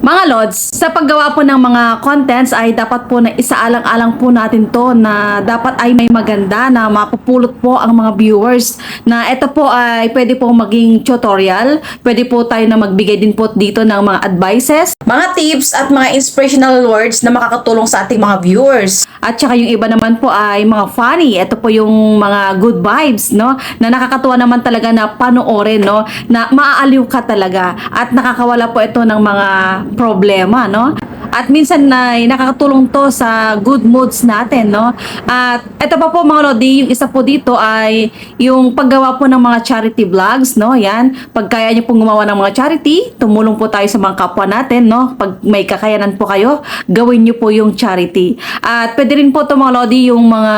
Mga Lods, sa paggawa po ng mga contents ay dapat po na isaalang-alang po natin to na dapat ay may maganda na mapupulot po ang mga viewers. Na ito po ay pwede po maging tutorial, pwede po tayo na magbigay din po dito ng mga advices, mga tips at mga inspirational words na makakatulong sa ating mga viewers. At saka yung iba naman po ay mga funny, ito po yung mga good vibes, no? Na nakakatuwa naman talaga na panoorin, no? Na maaaliw ka talaga at nakakawala po ito ng mga problema, no? At minsan na nakakatulong to sa good moods natin, no? At ito pa po mga Lodi, yung isa po dito ay yung paggawa po ng mga charity vlogs, no? Yan, pag kaya nyo pong gumawa ng mga charity, tumulong po tayo sa mga kapwa natin, no? Pag may kakayanan po kayo, gawin nyo po yung charity. At pwede rin po to mga Lodi, yung mga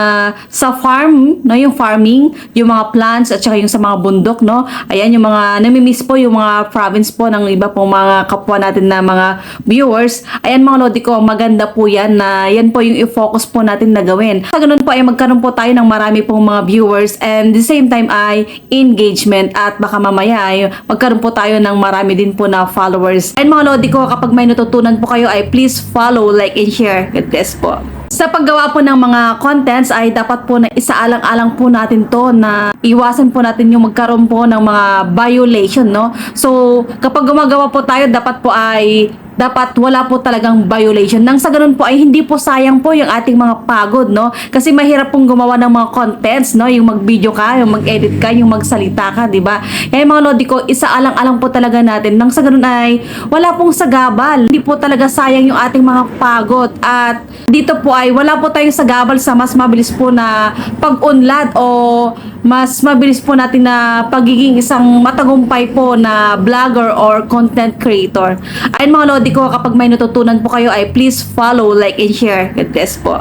sa farm, no? Yung farming, yung mga plants at saka yung sa mga bundok, no? Ayan, yung mga namimiss po, yung mga province po ng iba pong mga kapwa natin na mga viewers. Ayan mga Lodi ko, maganda po yan na yan po yung i-focus po natin na gawin. Sa ganun po ay magkaroon po tayo ng marami pong mga viewers and the same time ay engagement at baka mamaya ay magkaroon po tayo ng marami din po na followers. And mga Lodi ko, kapag may natutunan po kayo ay please follow, like, and share. God bless po. Sa paggawa po ng mga contents ay dapat po na isaalang-alang po natin to na iwasan po natin yung magkaroon po ng mga violation, no? So, kapag gumagawa po tayo, dapat wala po talagang violation. Nang sa ganun po ay hindi po sayang po yung ating mga pagod, no? Kasi mahirap pong gumawa ng mga contents, no? Yung mag-video ka, yung mag-edit ka, yung magsalita ka, di ba? Kaya mga Lodi ko, isaalang-alang po talaga natin. Nang sa ganun ay wala pong sagabal. Hindi po talaga sayang yung ating mga pagod. At dito po ay wala po tayong sagabal sa mas mabilis po na pag-unlad o mas mabilis po natin na pagiging isang matagumpay po na vlogger or content creator. Ayun mga Lodi ko, kapag may natutunan po kayo ay please follow, like, and share. God bless po.